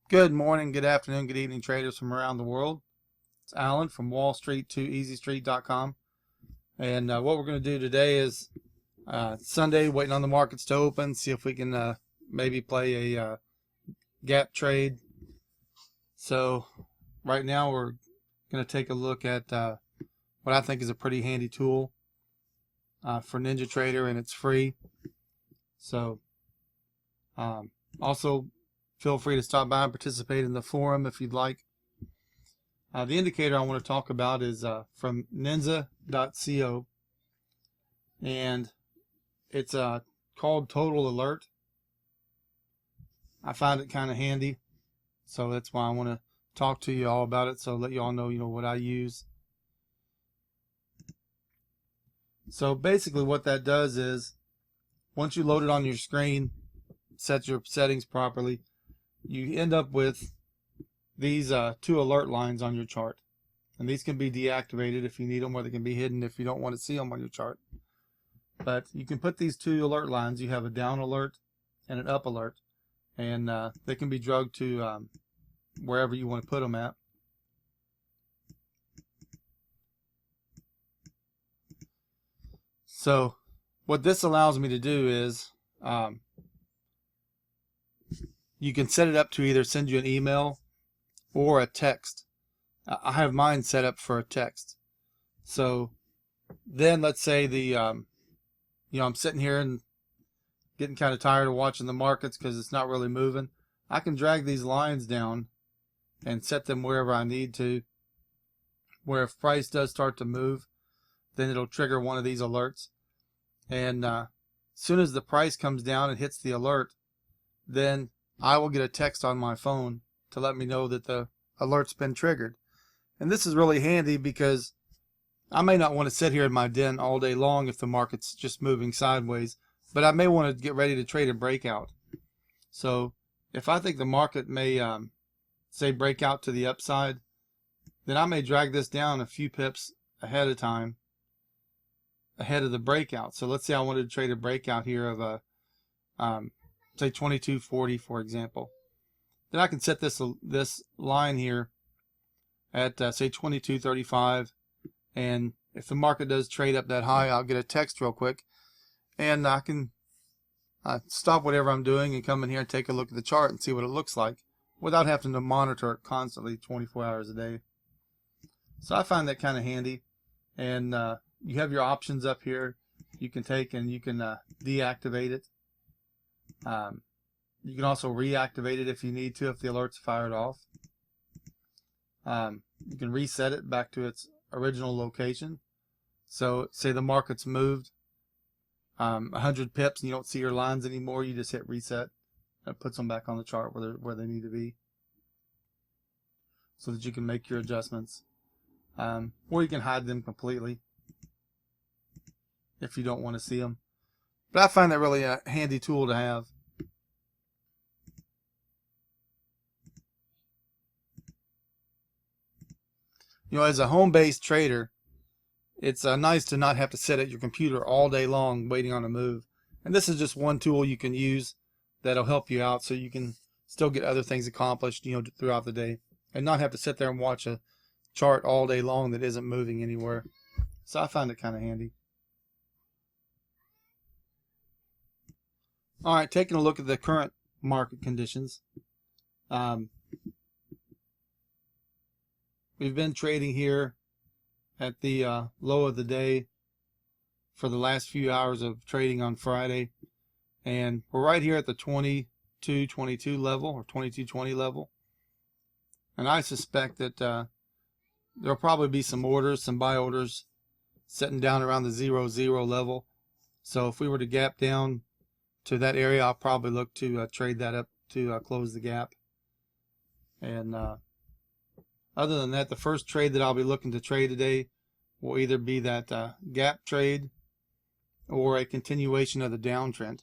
Good morning, good afternoon, good evening, traders from around the world. It's Alan from Wall Street to EasyStreet.com. And what we're going to do today is Sunday, waiting on the markets to open, see if we can maybe play a gap trade. So right now we're going to take a look at what I think is a pretty handy tool for NinjaTrader, and it's free. So also feel free to stop by and participate in the forum if you'd like. The indicator I want to talk about is from ninja.co, and it's called Total Alert. I find it kind of handy, so that's why I want to talk to you all about it, so let you all know what I use. So basically what that does is, once you load it on your screen, set your settings properly, you end up with these two alert lines on your chart. And these can be deactivated if you need them, or they can be hidden if you don't want to see them on your chart. But you can put these two alert lines. You have a down alert and an up alert, and they can be drugged to wherever you want to put them at. So what this allows me to do is you can set it up to either send you an email or a text. I have mine set up for a text. So then let's say I'm sitting here and getting kind of tired of watching the markets because it's not really moving. I can drag these lines down and set them wherever I need to, where if price does start to move, then it'll trigger one of these alerts. And as soon as the price comes down and hits the alert, then I will get a text on my phone to let me know that the alert's been triggered. And this is really handy because I may not want to sit here in my den all day long if the market's just moving sideways, but I may want to get ready to trade a breakout. So if I think the market may say break out to the upside, then I may drag this down a few pips ahead of time, ahead of the breakout. So let's say I wanted to trade a breakout here of a say 2240, for example. Then I can set this line here at say 2235, and if the market does trade up that high, I'll get a text real quick, and I can stop whatever I'm doing and come in here and take a look at the chart and see what it looks like without having to monitor it constantly 24 hours a day. So I find that kind of handy. And you have your options up here. You can take and you can deactivate it. You can also reactivate it if you need to, if the alert's fired off. You can reset it back to its original location. So say the market's moved 100 pips and you don't see your lines anymore, you just hit reset. It puts them back on the chart where they need to be, so that you can make your adjustments. Or you can hide them completely if you don't want to see them. But I find that really a handy tool to have. As a home-based trader, it's nice to not have to sit at your computer all day long waiting on a move. And this is just one tool you can use that'll help you out, so you can still get other things accomplished throughout the day, and not have to sit there and watch a chart all day long that isn't moving anywhere. So I find it kind of handy. All right, taking a look at the current market conditions. We've been trading here at the low of the day for the last few hours of trading on Friday, and we're right here at the 2222 level, or 2220 level. And I suspect that there'll probably be some buy orders sitting down around the 00 level. So if we were to gap down to that area, I'll probably look to trade that up to close the gap. And other than that, the first trade that I'll be looking to trade today will either be that gap trade or a continuation of the downtrend.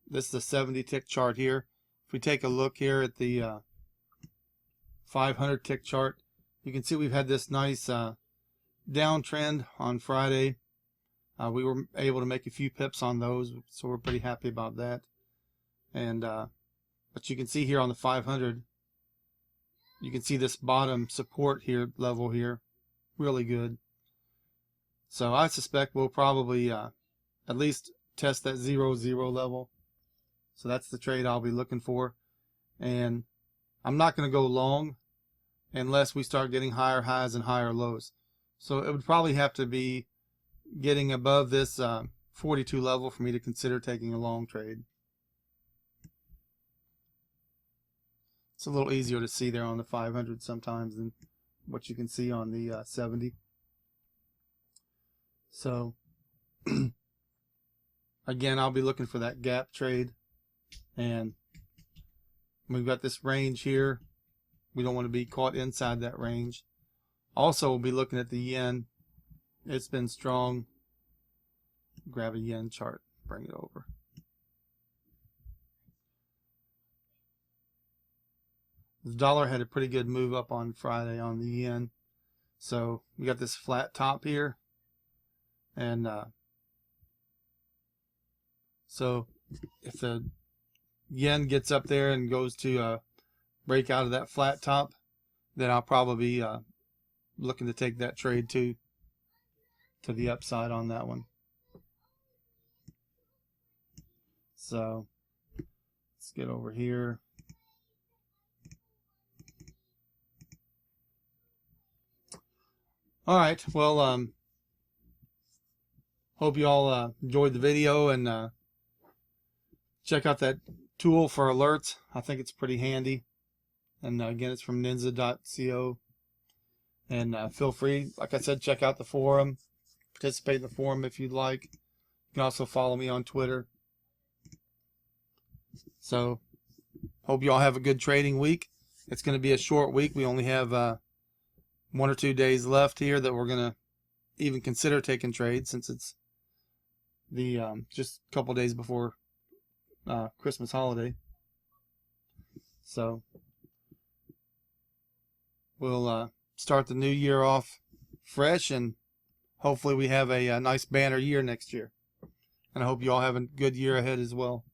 This is the 70 tick chart here. If we take a look here at the 500 tick chart, you can see we've had this nice downtrend on Friday. We were able to make a few pips on those, so we're pretty happy about that. And But you can see here on the 500, you can see this bottom support here, level here, really good. So I suspect we'll probably at least test that 0-0 level. So that's the trade I'll be looking for. And I'm not going to go long unless we start getting higher highs and higher lows. So it would probably have to be getting above this 42 level for me to consider taking a long trade. It's a little easier to see there on the 500 sometimes than what you can see on the 70. So again, I'll be looking for that gap trade, and we've got this range here. We don't want to be caught inside that range. Also, we'll be looking at the yen. It's been strong. Grab a yen chart, bring it over. The dollar had a pretty good move up on Friday on the yen. So we got this flat top here. And so if the yen gets up there and goes to break out of that flat top, then I'll probably be looking to take that trade to the upside on that one. So let's get over here. All right, well, hope you all enjoyed the video, and check out that tool for alerts. I think it's pretty handy. And again, it's from ninja.co. And feel free, like I said, check out the forum. Participate in the forum if you'd like. You can also follow me on Twitter. So, hope you all have a good trading week. It's going to be a short week. We only have 1 or 2 days left here that we're going to even consider taking trades, since it's the just a couple days before Christmas holiday. So we'll start the new year off fresh, and hopefully we have a nice banner year next year. And I hope you all have a good year ahead as well.